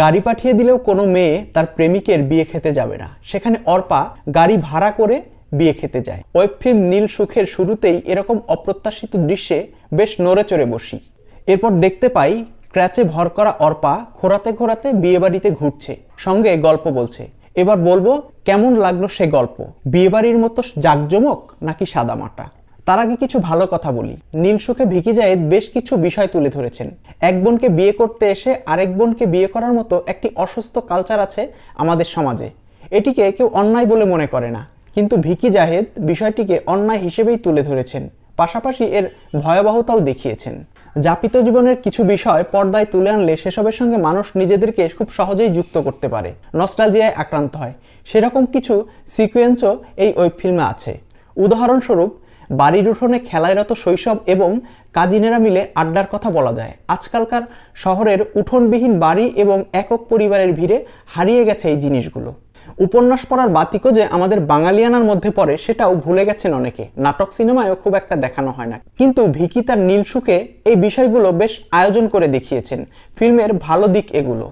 গাড়ি পাঠিয়ে দিলেও কোনো মেয়ে তার প্রেমিকের বিয়ে খেতে যাবে না, সেখানে অর্পা গাড়ি ভাড়া করে বিয়ে খেতে যায়। ওয়েব ফিল্ম নীল সুখের শুরুতেই এরকম অপ্রত্যাশিত দৃশ্যে বেশ নড়ে চড়ে বসি। এরপর দেখতে পাই ক্র্যাচে ভর করা অর্পা ঘোরাতে ঘোরাতে বিয়ে বাড়িতে ঘুরছে, সঙ্গে গল্প বলছে। এবার বলবো কেমন লাগলো সে গল্প, বিয়েবাড়ির মতো জাঁকজমক নাকি সাদামাটা। তার আগে কিছু ভালো কথা বলি। নীল সুখে ভিকি জায়েদ বেশ কিছু বিষয় তুলে ধরেছেন। এক বোনকে বিয়ে করতে এসে আরেক বোনকে বিয়ে করার মতো একটি অসুস্থ কালচার আছে আমাদের সমাজে, এটিকে কেউ অন্যায় বলে মনে করে না, কিন্তু ভিকি জায়েদ বিষয়টিকে অন্যায় হিসেবেই তুলে ধরেছেন, পাশাপাশি এর ভয়াবহতাও দেখিয়েছেন। যাপিত জীবনের কিছু বিষয় পর্দায় তুলে আনলে সেসবের সঙ্গে মানুষ নিজেদেরকে খুব সহজেই যুক্ত করতে পারে, নস্টালজিয়ায় আক্রান্ত হয়। সেরকম কিছু সিকোয়েন্সও এই ওয়েব ফিল্মে আছে। উদাহরণস্বরূপ বাড়ির উঠোনে খেলায়রত শৈশব এবং কাজিনেরা মিলে আড্ডার কথা বলা যায়। আজকালকার শহরের উঠোনবিহীন বাড়ি এবং একক পরিবারের ভিড়ে হারিয়ে গেছে এই জিনিসগুলো। উপন্যাস পড়ার বাতিকও যে আমাদের বাঙালিয়ানার মধ্যে পড়ে সেটাও ভুলে গেছেন অনেকে। নাটক সিনেমায়ও খুব একটা দেখানো হয় না, কিন্তু ভিকি তার নীল সুখে এই বিষয়গুলো বেশ আয়োজন করে দেখিয়েছেন। ফিল্মের ভালো দিক এগুলো।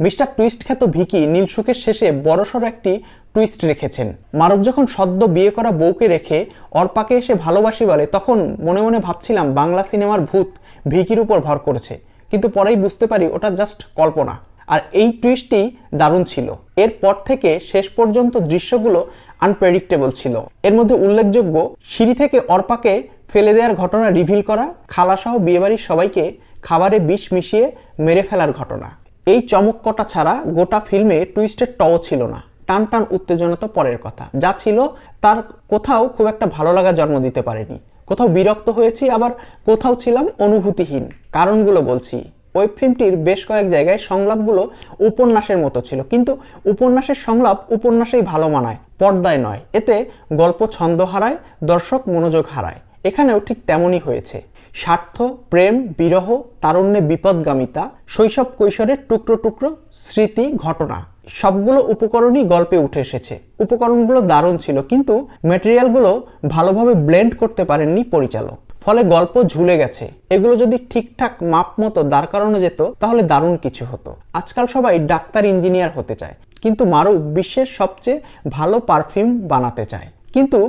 মিস্টার টুইস্ট খ্যাত ভিকি নীল সুখের শেষে বড়সড় একটি টুইস্ট রেখেছেন। মারুফ যখন সদ্য বিয়ে করা বউকে রেখে অর্পাকে এসে ভালোবাসি বলে, তখন মনে মনে ভাবছিলাম বাংলা সিনেমার ভূত ভিকির উপর ভর করেছে, কিন্তু পরেই বুঝতে পারি ওটা জাস্ট কল্পনা। আর এই টুইস্টটি দারুণ ছিল। এরপর থেকে শেষ পর্যন্ত দৃশ্যগুলো আনপ্রেডিক্টেবল ছিল। এর মধ্যে উল্লেখযোগ্য সিঁড়ি থেকে অর্পাকে ফেলে দেওয়ার ঘটনা রিভিল করা, খালাসহ বিয়েবাড়ির সবাইকে খাবারে বিষ মিশিয়ে মেরে ফেলার ঘটনা। এই চমকটা ছাড়া গোটা ফিল্মে টুইস্টের টও ছিল না। টান টান উত্তেজনা তো পরের কথা, যা ছিল তার কোথাও খুব একটা ভালো লাগা জন্ম দিতে পারেনি। কোথাও বিরক্ত হয়েছি, আবার কোথাও ছিলাম অনুভূতিহীন। কারণগুলো বলছি। ওয়েব ফিল্মটির বেশ কয়েক জায়গায় সংলাপগুলো উপন্যাসের মতো ছিল, কিন্তু উপন্যাসের সংলাপ উপন্যাসেই ভালো মানায়, পর্দায় নয়। এতে গল্প ছন্দ হারায়, দর্শক মনোযোগ হারায়। এখানেও ঠিক তেমনই হয়েছে। স্বার্থ, প্রেম, বিরহ, তারুণ্যে বিপদগামিতা, শৈশব কৈশোরের টুকরো টুকরো স্মৃতি, ঘটনা, সবগুলো উপকরণই গল্পে উঠে এসেছে। উপকরণগুলো দারুণ ছিল, কিন্তু ম্যাটেরিয়ালগুলো ভালোভাবে ব্লেন্ড করতে পারেননি পরিচালক, ফলে গল্প ঝুলে গেছে। এগুলো যদি ঠিকঠাক মাপ মতো দাঁড় করানো যেত তাহলে দারুণ কিছু হতো। আজকাল সবাই ডাক্তার, ইঞ্জিনিয়ার হতে চায়, কিন্তু মারুফ বিশ্বের সবচেয়ে ভালো পারফিউম বানাতে চায়। কিন্তু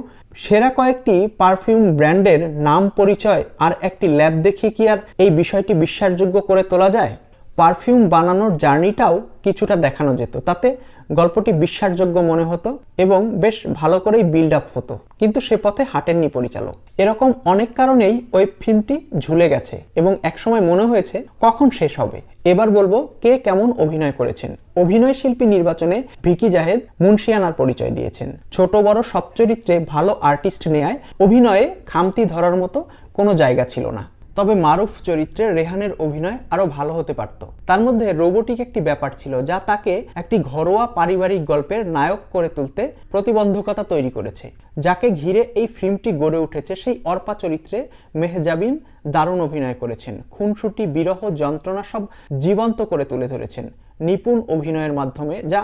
সেরা কয়েকটি পারফিউম ব্র্যান্ডের নাম, পরিচয় আর একটি ল্যাব দেখিয়ে কি আর এই বিষয়টি বিশ্বাসযোগ্য করে তোলা যায়? পারফিউম বানানোর জার্নিটাও কিছুটা দেখানো যেত, তাতে গল্পটি বিশ্বাসযোগ্য মনে হতো এবং বেশ ভালো করেই বিল্ড আপ হতো, কিন্তু সে পথে হাঁটেননি পরিচালক। এরকম অনেক কারণেই ওয়েব ফিল্মটি ঝুলে গেছে এবং একসময় মনে হয়েছে কখন শেষ হবে। এবার বলবো কে কেমন অভিনয় করেছেন। অভিনয় শিল্পী নির্বাচনে ভিকি জায়েদ মুন্সিয়ানার পরিচয় দিয়েছেন। ছোট বড় সব চরিত্রে ভালো আর্টিস্ট নেয়ায় অভিনয়ে খামতি ধরার মতো কোনো জায়গা ছিল না। তবে মারুফ চরিত্রে রেহানের অভিনয় আরো ভালো হতে পারত। তার মধ্যে রোবোটিক একটি ব্যাপার ছিল যা তাকে একটি ঘরোয়া পারিবারিক গল্পের নায়ক করে তুলতে প্রতিবন্ধকতা তৈরি করেছে। যাকে ঘিরে এই ফিল্মটি গড়ে উঠেছে সেই অর্পা চরিত্রে মেহজাবিন দারুণ অভিনয় করেছেন। খুনসুটি, বিরহ, যন্ত্রণা সব জীবন্ত করে তুলে ধরেছেন নিপুণ অভিনয়ের মাধ্যমে, যা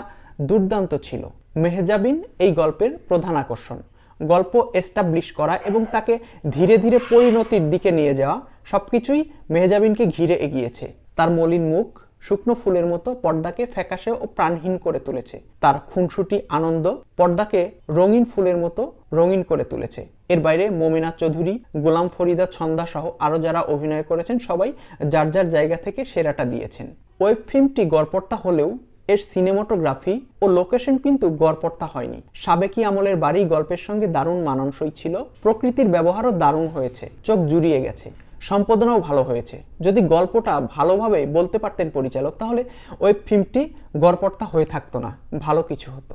দুর্দান্ত ছিল। মেহজাবিন এই গল্পের প্রধান আকর্ষণ। গল্প এস্টাবলিশ করা এবং তাকে ধীরে ধীরে পরিণতির দিকে নিয়ে যাওয়া সবকিছুই মেহজাবিনকে ঘিরে এগিয়েছে। তার মলিন মুখ শুকনো ফুলের মতো পর্দাকে ফ্যাকাশে ও প্রাণহীন করে তুলেছে। তার খুনসুটি আনন্দ পর্দাকে রঙিন ফুলের মতো রঙিন করে তুলেছে। এর বাইরে মমিনা চৌধুরী, গোলাম ফরিদা ছন্দা সহ আরো যারা অভিনয় করেছেন সবাই যার যার জায়গা থেকে সেরাটা দিয়েছেন। ওয়েব ফিল্মটি গড়পড়তা হলেও এর সিনেমাটোগ্রাফি ও লোকেশন কিন্তু গড়পড়তা হয়নি। সাবেকি আমলের বাড়ি গল্পের সঙ্গে দারুণ মানানসই ছিল। প্রকৃতির ব্যবহারও দারুণ হয়েছে, চোখ জুড়িয়ে গেছে। সম্পাদনাও ভালো হয়েছে। যদি গল্পটা ভালোভাবে বলতে পারতেন পরিচালক, তাহলে ওয়েব ফিল্মটি গড়পড়তা হয়ে থাকতো না, ভালো কিছু হতো।